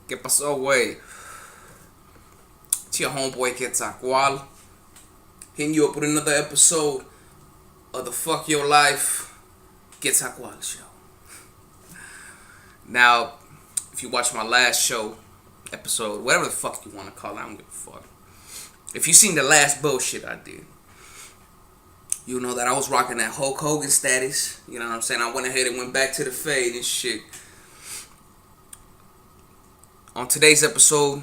¿Qué pasó, güey? It's your homeboy Quetzalcoatl hitting you up with another episode of the Fuck Your Life Quetzalcoatl Show. Now, if you watched my last show, episode, whatever the fuck you want to call it, I don't give a fuck. If you seen the last bullshit I did, you know that I was rocking that Hulk Hogan status. You know what I'm saying? I went ahead and went back to the fade and shit. On today's episode,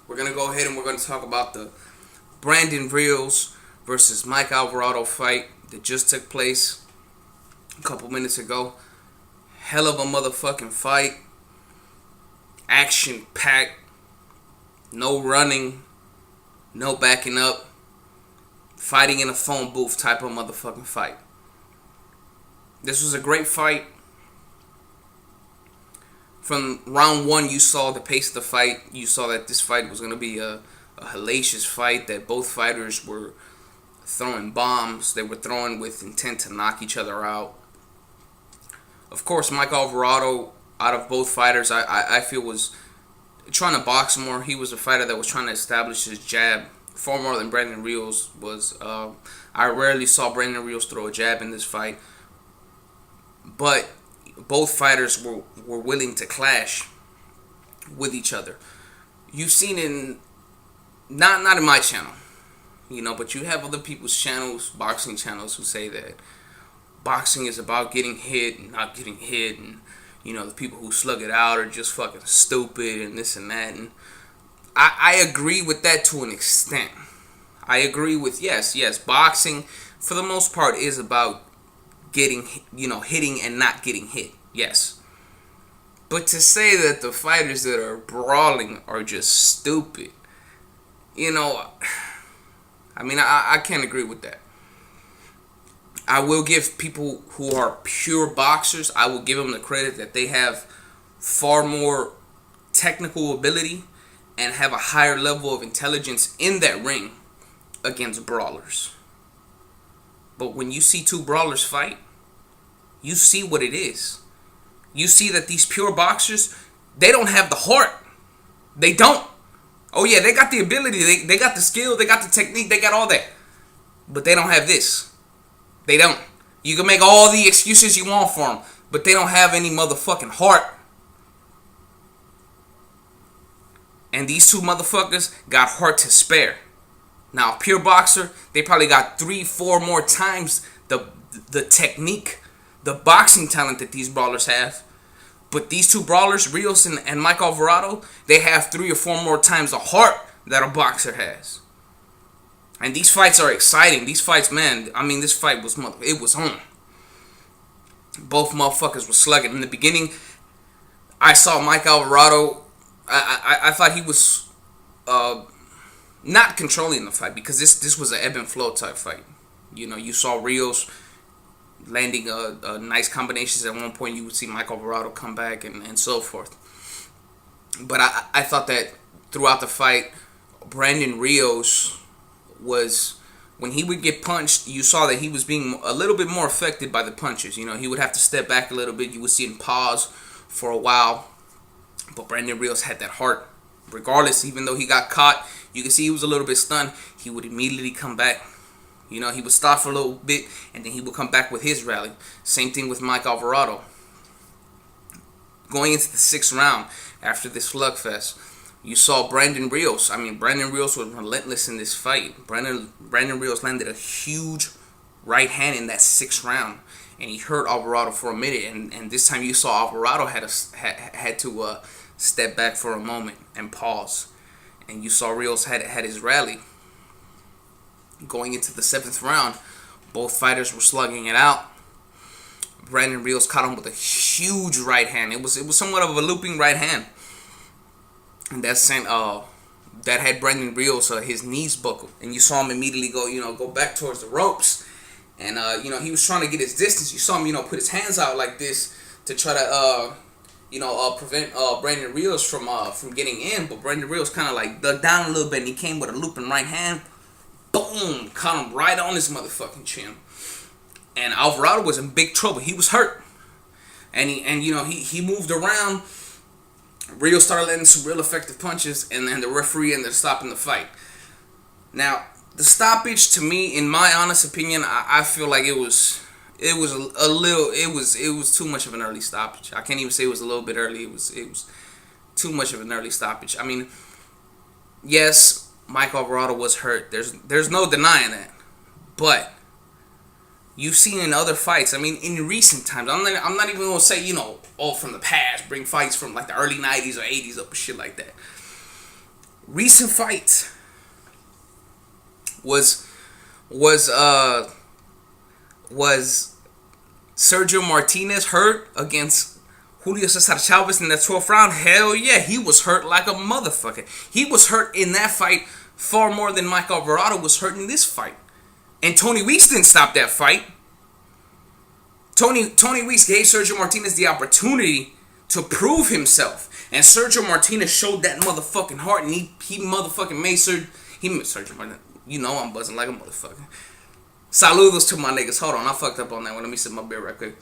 we're going to go ahead and we're going to talk about the Brandon Rios versus Mike Alvarado fight that just took place a couple minutes ago. Hell of a motherfucking fight. Action packed. No running. No backing up. Fighting in a phone booth type of motherfucking fight. This was a great fight. From round one, you saw the pace of the fight. You saw that this fight was going to be a hellacious fight, that both fighters were throwing bombs. They were throwing with intent to knock each other out. Of course, Mike Alvarado, out of both fighters, I feel was trying to box more. He was a fighter that was trying to establish his jab far more than Brandon Rios was. I rarely saw Brandon Rios throw a jab in this fight. But both fighters were willing to clash with each other. You've seen it not in my channel, but you have other people's channels, boxing channels, who say that boxing is about getting hit and not getting hit, and the people who slug it out are just fucking stupid and this and that. And I agree with that to an extent. I agree with yes, boxing for the most part is about getting, hitting and not getting hit. Yes. But to say that the fighters that are brawling are just stupid, I can't agree with that. I will give people who are pure boxers, I will give them the credit that they have far more technical ability and have a higher level of intelligence in that ring against brawlers. But when you see two brawlers fight, you see what it is. You see that these pure boxers, they don't have the heart. They don't. Oh yeah, they got the ability, they got the skill, they got the technique, they got all that. But they don't have this. They don't. You can make all the excuses you want for them, but they don't have any motherfucking heart. And these two motherfuckers got heart to spare. Now, a pure boxer, they probably got 3-4 more times the technique, the boxing talent that these brawlers have. But these two brawlers, Rios and Mike Alvarado, they have 3 or 4 more times the heart that a boxer has. And these fights are exciting. These fights, man, this fight was on. Both motherfuckers were slugging. In the beginning, I saw Mike Alvarado, I thought he was not controlling the fight, because this was an ebb and flow type fight. You saw Rios landing nice combinations. At one point, you would see Mike Alvarado come back and so forth. But I thought that throughout the fight, Brandon Rios was, when he would get punched, you saw that he was being a little bit more affected by the punches. He would have to step back a little bit. You would see him pause for a while. But Brandon Rios had that heart. Regardless, even though he got caught, you can see he was a little bit stunned. He would immediately come back. He would stop for a little bit, and then he would come back with his rally. Same thing with Mike Alvarado. Going into the 6th round, after this slugfest, you saw Brandon Rios. Brandon Rios was relentless in this fight. Brandon Rios landed a huge right hand in that 6th round, and he hurt Alvarado for a minute. And this time you saw Alvarado had to step back for a moment and pause. And you saw Rios had his rally. Going into the 7th round, both fighters were slugging it out. Brandon Rios caught him with a huge right hand. It was somewhat of a looping right hand, and that sent that had Brandon Rios his knees buckled, and you saw him immediately go back towards the ropes, and he was trying to get his distance. You saw him put his hands out like this to try to prevent Brandon Rios from getting in, but Brandon Rios kind of like dug down a little bit, and he came with a looping right hand. Boom! Caught him right on his motherfucking chin. And Alvarado was in big trouble. He was hurt. And he moved around Rios started landing some real effective punches, and then the referee ended up stopping the fight. Now, the stoppage, to me, in my honest opinion, I feel like it was too much of an early stoppage. I can't even say it was a little bit early. It was too much of an early stoppage. I mean, yes, Mike Alvarado was hurt. There's no denying that. But you've seen in other fights, I mean, in recent times, I'm not even going to say, from the past, bring fights from like the early 90s or 80s up and shit like that. Recent fights was Sergio Martinez hurt against Julio Cesar Chavez in that 12th round? Hell yeah, he was hurt like a motherfucker. He was hurt in that fight far more than Mike Alvarado was hurt in this fight. And Tony Weeks didn't stop that fight. Tony Weeks gave Sergio Martinez the opportunity to prove himself. And Sergio Martinez showed that motherfucking heart, and he motherfucking made Sergio Martinez. I'm buzzing like a motherfucker. Saludos to my niggas. Hold on, I fucked up on that one. Let me sip my beer right quick.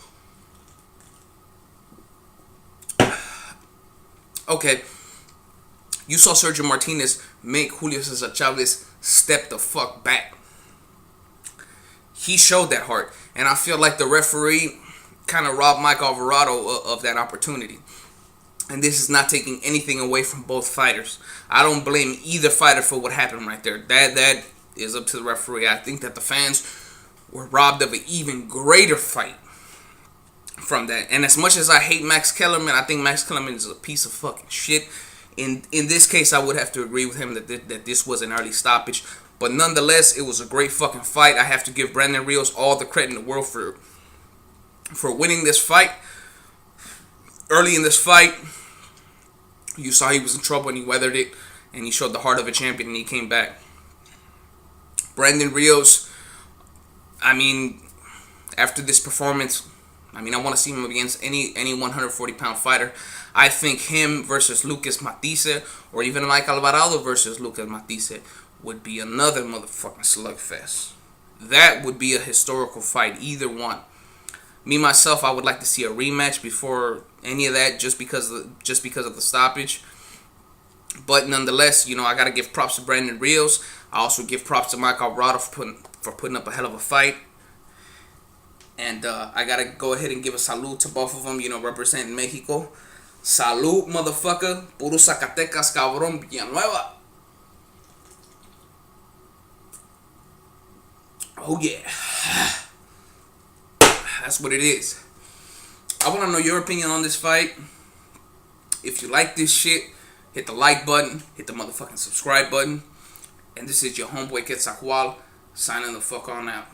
Okay. You saw Sergio Martinez make Julio Cesar Chavez step the fuck back. He showed that heart. And I feel like the referee kind of robbed Mike Alvarado of that opportunity. And this is not taking anything away from both fighters. I don't blame either fighter for what happened right there. That is up to the referee. I think that the fans were robbed of an even greater fight from that. And as much as I hate Max Kellerman, I think Max Kellerman is a piece of fucking shit. In this case, I would have to agree with him that this was an early stoppage. But nonetheless, it was a great fucking fight. I have to give Brandon Rios all the credit in the world for winning this fight. Early in this fight, you saw he was in trouble and he weathered it. And he showed the heart of a champion and he came back. Brandon Rios, I mean, after this performance, I want to see him against any 140-pound fighter. I think him versus Lucas Matisse, or even Mike Alvarado versus Lucas Matisse, would be another motherfucking slugfest. That would be a historical fight, either one. Me, myself, I would like to see a rematch before any of that, just because of the stoppage. But nonetheless, I got to give props to Brandon Rios. I also give props to Mike Alvarado for putting up a hell of a fight. And I got to go ahead and give a salute to both of them, representing Mexico. Salud, motherfucker. Puro Zacatecas, cabrón, Villanueva. Oh, yeah. That's what it is. I want to know your opinion on this fight. If you like this shit, hit the like button. Hit the motherfucking subscribe button. And this is your homeboy Quetzalcoatl signing the fuck on out.